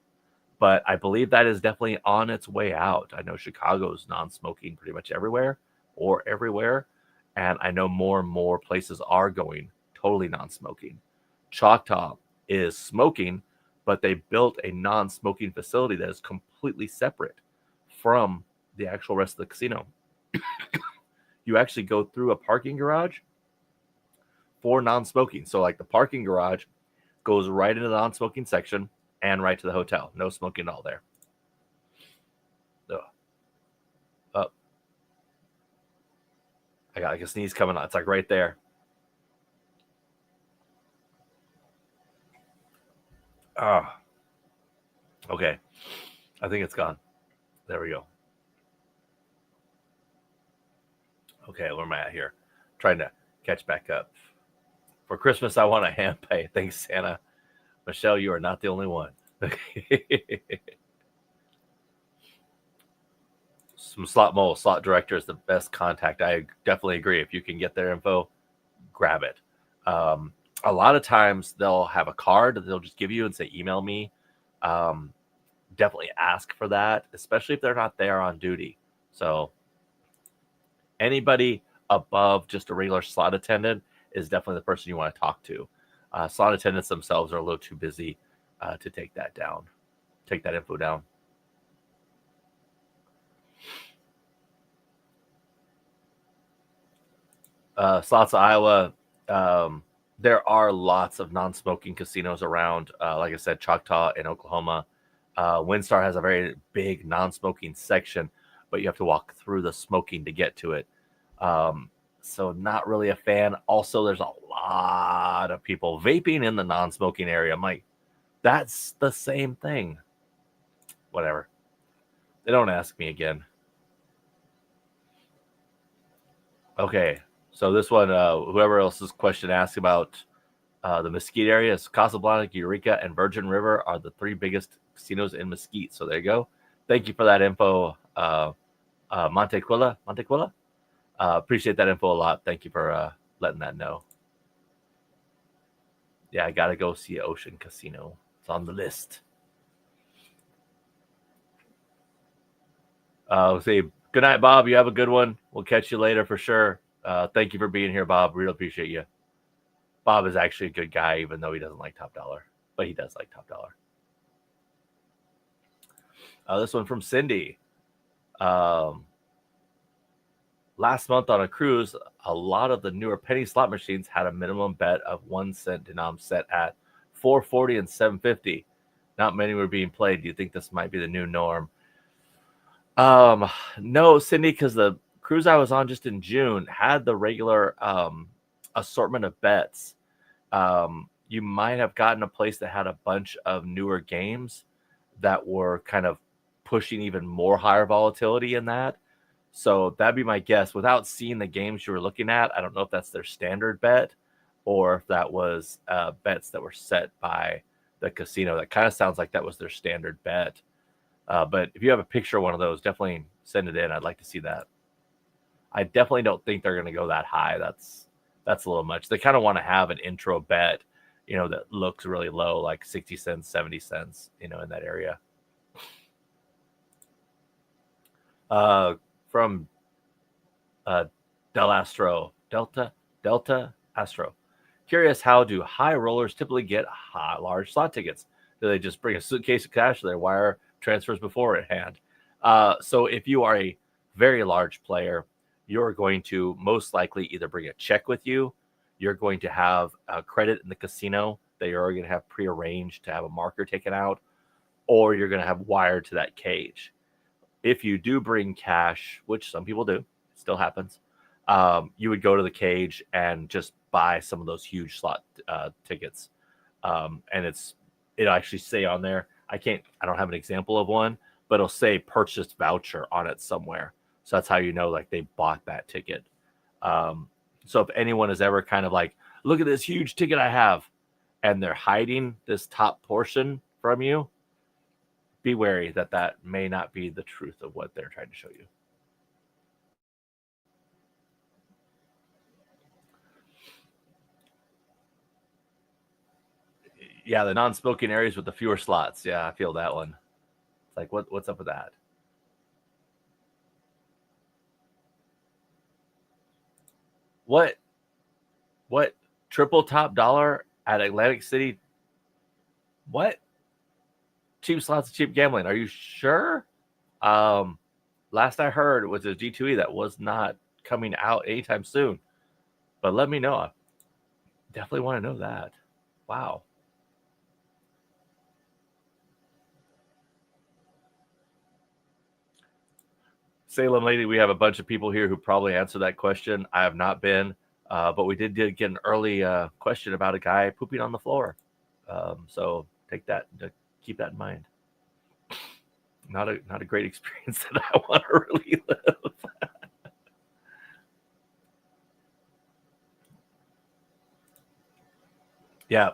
But I believe that is definitely on its way out. I know Chicago's non-smoking pretty much everywhere. And I know more and more places are going totally non-smoking. Choctaw is smoking, but they built a non-smoking facility that is completely separate from the actual rest of the casino. You actually go through a parking garage for non-smoking. So like the parking garage goes right into the non-smoking section and right to the hotel. No smoking at all there. Oh. I got like a sneeze coming on. It's like right there. Oh. Okay. I think it's gone. There we go. Okay, where am I at here? Trying to catch back up. For Christmas, I want a hand pay. Thanks, Santa. Michelle, you are not the only one. Some slot director is the best contact. I definitely agree. If you can get their info, grab it. A lot of times they'll have a card that they'll just give you and say, email me. Definitely ask for that, especially if they're not there on duty. So anybody above just a regular slot attendant is definitely the person you want to talk to. Slot attendants themselves are a little too busy to take that info down. Slots of Iowa. There are lots of non-smoking casinos around. Like I said, Choctaw in Oklahoma. WinStar has a very big non-smoking section, but you have to walk through the smoking to get to it. So not really a fan. Also, there's a lot of people vaping in the non-smoking area. I'm like, that's the same thing. Whatever. They don't ask me again. Okay. So this one, whoever else's question asked about the Mesquite area is Casablanca, Eureka, and Virgin River are the 3 biggest casinos in Mesquite. So there you go. Thank you for that info, Montequilla. Appreciate that info a lot. Thank you for letting that know. Yeah, I got to go see Ocean Casino. It's on the list. We'll say good night, Bob. You have a good one. We'll catch you later for sure. Thank you for being here, Bob. Really appreciate you. Bob is actually a good guy, even though he doesn't like Top Dollar, but he does like Top Dollar. This one from Cindy. Last month on a cruise, a lot of the newer penny slot machines had a minimum bet of 1 cent denom set at $4.40 and $7.50. Not many were being played. Do you think this might be the new norm? No, Cindy, because the cruise I was on just in June had the regular assortment of bets. You might have gotten a place that had a bunch of newer games that were kind of pushing even more higher volatility in that. So that'd be my guess. Without seeing the games you were looking at, I don't know if that's their standard bet or if that was bets that were set by the casino. That kind of sounds like that was their standard bet. But if you have a picture of one of those, definitely send it in. I'd like to see that. I definitely don't think they're going to go that high. That's a little much. They kind of want to have an intro bet, that looks really low, like 60 cents, 70 cents, in that area. From Delta Astro. Curious, how do high rollers typically get large slot tickets? Do they just bring a suitcase of cash, or they wire transfers beforehand? So if you are a very large player, you're going to most likely either bring a check with you, you're going to have a credit in the casino that you're going to have prearranged to have a marker taken out, or you're going to have wired to that cage. If you do bring cash, which some people do, it still happens, you would go to the cage and just buy some of those huge slot tickets. And it'll actually say on there, I don't have an example of one, but it'll say purchased voucher on it somewhere. So that's how you know, like, they bought that ticket. So if anyone is ever kind of like, look at this huge ticket I have, and they're hiding this top portion from you, be wary that may not be the truth of what they're trying to show you. Yeah, the non-smoking areas with the fewer slots. Yeah, I feel that one. It's like, what's up with that? What triple top dollar at Atlantic City? What? Cheap slots and cheap gambling. Are you sure? Last I heard was a G2E that was not coming out anytime soon. But let me know. I definitely want to know that. Wow. Salem lady, we have a bunch of people here who probably answer that question. I have not been, but we did get an early question about a guy pooping on the floor. So keep that in mind. Not a great experience that I want to really live. Yeah,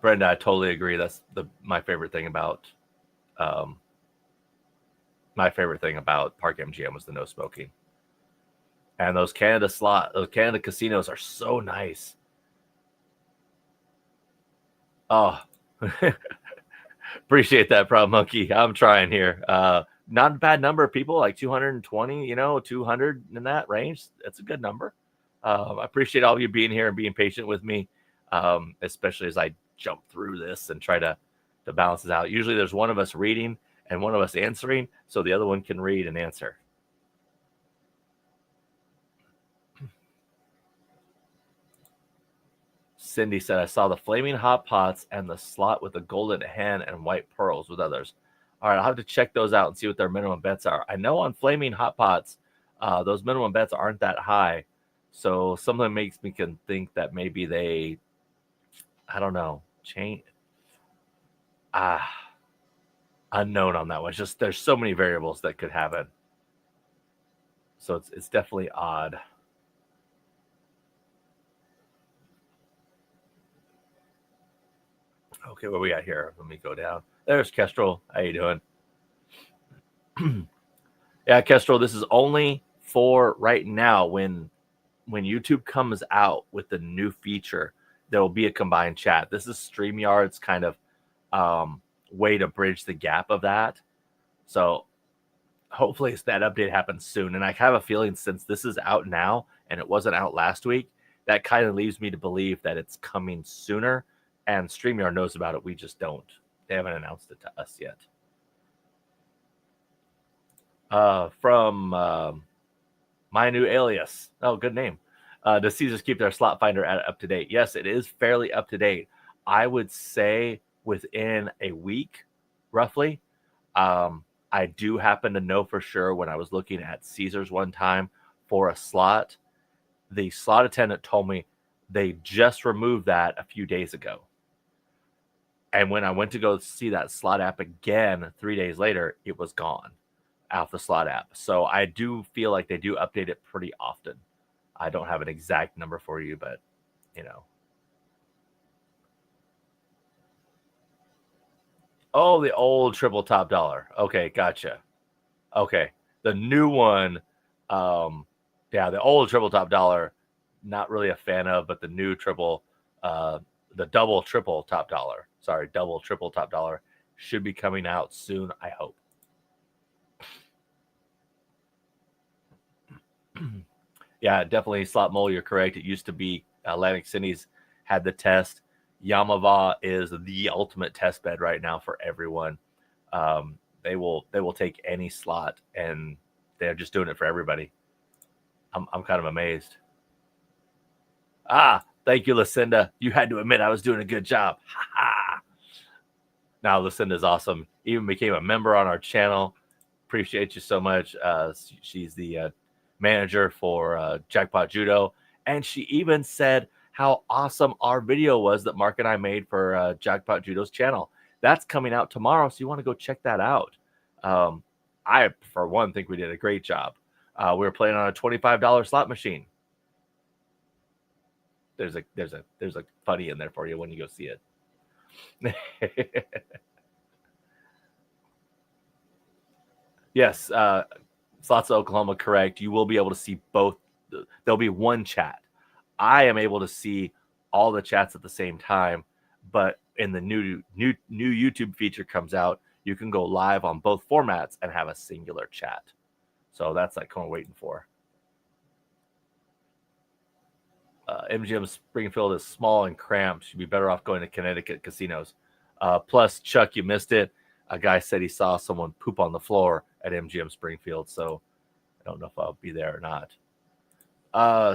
Brenda, I totally agree. That's my favorite thing about Park MGM was the no smoking. And those Canada casinos are so nice. Oh, appreciate that, Proud Monkey. I'm trying here. not a bad number of people, like 220, 200 in that range. That's a good number. I appreciate all of you being here and being patient with me, especially as I jump through this and try to balance this out. Usually there's one of us reading and one of us answering, so the other one can read and answer. Cindy said, I saw the flaming hot pots and the slot with the golden hen and white pearls with others. All right, I'll have to check those out and see what their minimum bets are. I know on flaming hot pots, those minimum bets aren't that high. So something makes me can think that maybe they, I don't know, change. Unknown on that one. It's just there's so many variables that could happen. So it's definitely odd. Okay, what we got here? Let me go down. There's Kestrel. How you doing? Yeah, Kestrel, this is only for right now. When YouTube comes out with the new feature, there will be a combined chat. This is StreamYard's kind of way to bridge the gap of that. So hopefully that update happens soon. And I have a feeling since this is out now and it wasn't out last week, that kind of leaves me to believe that it's coming sooner. And StreamYard knows about it. We just don't. They haven't announced it to us yet. From My New Alias. Oh, good name. Does Caesars keep their slot finder up to date? Yes, it is fairly up to date. I would say within a week, roughly. I do happen to know for sure when I was looking at Caesars one time for a slot, the slot attendant told me they just removed that a few days ago. And when I went to go see that slot app again 3 days later, it was gone off the slot app. So I do feel like they do update it pretty often. I don't have an exact number for you, but Oh, the old triple top dollar. Okay, gotcha. Okay. The new one, the old triple top dollar, not really a fan of, but the new triple, the double triple top dollar, double triple top dollar should be coming out soon, I hope. Yeah, definitely Slot Mole, you're correct. It used to be Atlantic Cities had the test. Yamava is the ultimate test bed right now for everyone. They will take any slot, and they're just doing it for everybody. I'm kind of amazed. Thank you, Lucinda. You had to admit I was doing a good job. Ha ha. Now Lucinda's awesome. Even became a member on our channel. Appreciate you so much. She's the manager for Jackpot Judo, and she even said how awesome our video was that Mark and I made for Jackpot Judo's channel. That's coming out tomorrow, so you want to go check that out. I, for one, think we did a great job. We were playing on a $25 slot machine. There's a funny in there for you when you go see it. Yes, Slots of Oklahoma, correct. You will be able to see both. There'll be one chat. I am able to see all the chats at the same time, but in the new YouTube feature comes out, you can go live on both formats and have a singular chat. So that's like kind of waiting for. MGM Springfield is small and cramped. You'd be better off going to Connecticut casinos. Plus, Chuck, you missed it. A guy said he saw someone poop on the floor at MGM Springfield, so I don't know if I'll be there or not.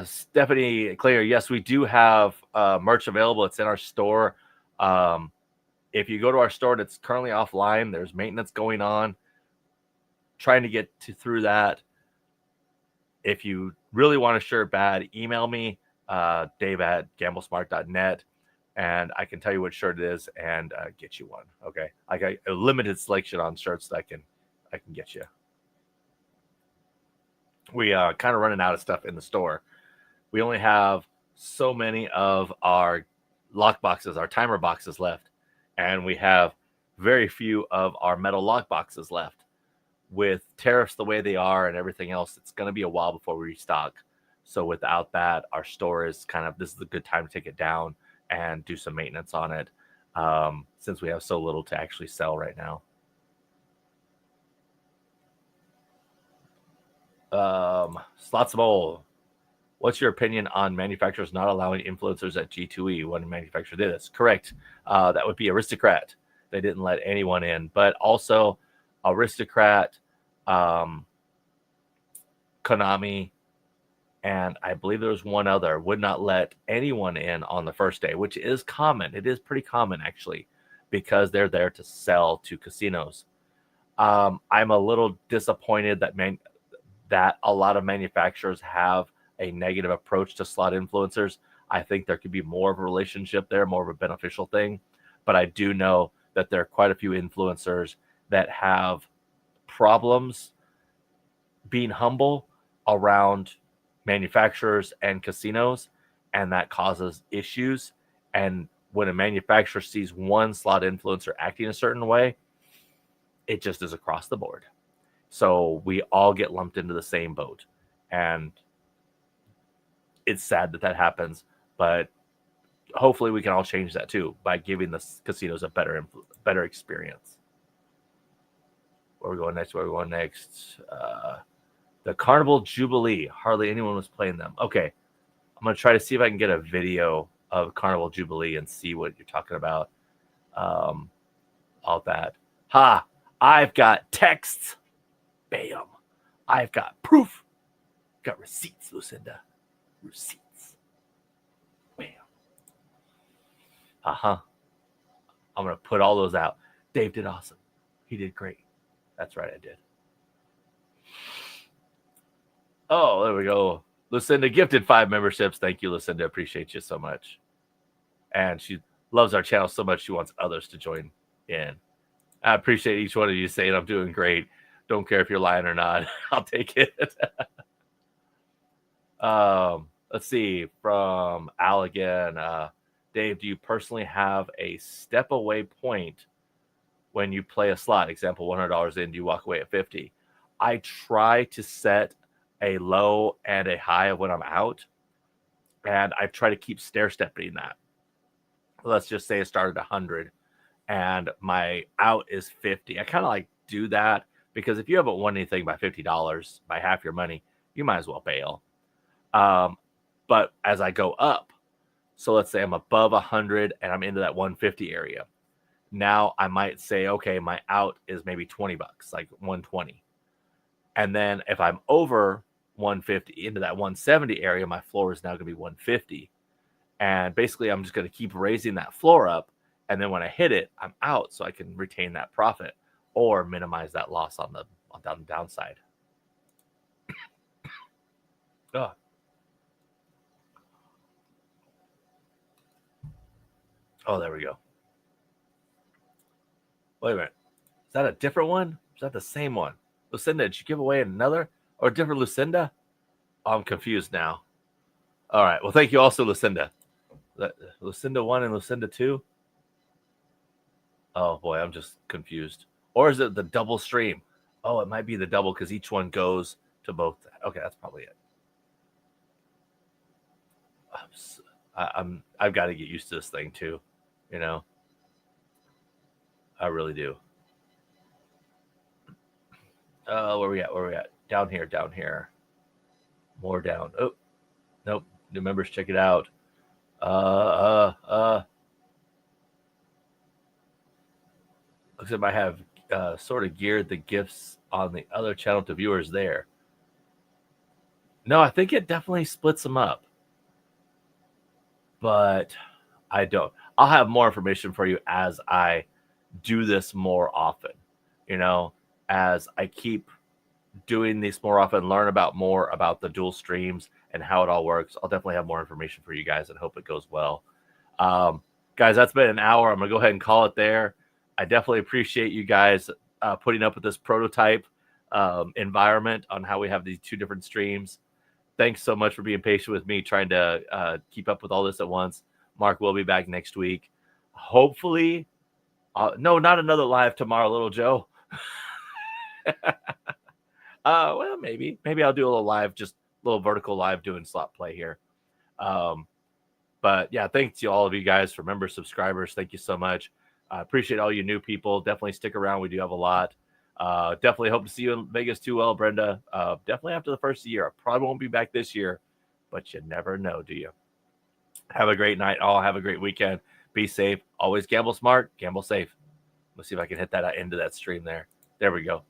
Stephanie Claire, yes, we do have merch available. It's in our store. If you go to our store and it's currently offline, there's maintenance going on. Trying to get through that. If you really want a shirt bad, email me, Dave at gamblesmart.net, and I can tell you what shirt it is and get you one. Okay, I got a limited selection on shirts that I can get you. We kind of running out of stuff in the store. We only have so many of our lock boxes, our timer boxes left, and we have very few of our metal lock boxes left. With tariffs the way they are and everything else, it's going to be a while before we restock. So without that, our store is this is a good time to take it down and do some maintenance on it, since we have so little to actually sell right now. Slots Bowl. What's your opinion on manufacturers not allowing influencers at G2E? When a manufacturer did this, correct? That would be Aristocrat. They didn't let anyone in, but also Aristocrat, Konami, and I believe there was one other, would not let anyone in on the first day, which is common. It is pretty common, actually, because they're there to sell to casinos. I'm a little disappointed that a lot of manufacturers have a negative approach to slot influencers. I think there could be more of a relationship there, more of a beneficial thing. But I do know that there are quite a few influencers that have problems being humble around manufacturers and casinos, and that causes issues. And when a manufacturer sees one slot influencer acting a certain way, it just is across the board. So we all get lumped into the same boat. And it's sad that happens, but hopefully we can all change that too by giving the casinos a better experience. Where are we going next? The Carnival Jubilee. Hardly anyone was playing them. Okay. I'm going to try to see if I can get a video of Carnival Jubilee and see what you're talking about. All that. Ha! I've got texts. Bam. I've got proof. Got receipts, Lucinda. Receipts. Bam. Uh-huh. I'm going to put all those out. Dave did awesome. He did great. That's right, I did. Oh, there we go. Lucinda gifted 5 memberships. Thank you, Lucinda. Appreciate you so much. And she loves our channel so much she wants others to join in. I appreciate each one of you saying I'm doing great. Don't care if you're lying or not. I'll take it. Let's see. From Al again. Dave, do you personally have a step away point when you play a slot? Example, $100 in, do you walk away at 50? I try to set a low and a high of when I'm out, and I try to keep stair-stepping that. Let's just say I started 100 and my out is 50. I kind of like do that because if you haven't won anything by $50, by half your money, you might as well bail. But as I go up, so let's say I'm above 100 and I'm into that 150 area. Now I might say, okay, my out is maybe $20, like 120. And then if I'm over 150 into that 170 area, my floor is now going to be 150. And basically I'm just going to keep raising that floor up. And then when I hit it, I'm out so I can retain that profit or minimize that loss on the downside. Oh. Oh, there we go. Wait a minute. Is that a different one? Is that the same one? Lucinda, did you give away another or a different Lucinda? Oh, I'm confused now. All right. Well, thank you also, Lucinda. Lucinda 1 and Lucinda 2? Oh, boy, I'm just confused. Or is it the double stream? Oh, it might be the double because each one goes to both. Okay, that's probably it. I've got to get used to this thing too, you know. I really do. Where we at? Down here. More down. Oh, nope. New members, check it out. Looks like I have sort of geared the gifts on the other channel to viewers there. No, I think it definitely splits them up. But I don't. I'll have more information for you as I do this more often. You know, as I keep doing this more often, learn more about the dual streams and how it all works. I'll definitely have more information for you guys and hope it goes well. Guys, that's been an hour. I'm going to go ahead and call it there. I definitely appreciate you guys putting up with this prototype environment on how we have these 2 different streams. Thanks so much for being patient with me trying to keep up with all this at once. Mark will be back next week. Hopefully, no, not another live tomorrow, little Joe. Well, maybe I'll do a little live, just a little vertical live doing slot play here. But yeah, thanks to all of you guys for member subscribers. Thank you so much. I appreciate all you new people. Definitely stick around. We do have a lot. Definitely hope to see you in Vegas too, well, Brenda. Definitely after the first of the year. I probably won't be back this year, but you never know, do you? Have a great night. All have a great weekend. Be safe. Always gamble smart, gamble safe. Let's see if I can hit that end of that stream there. There we go.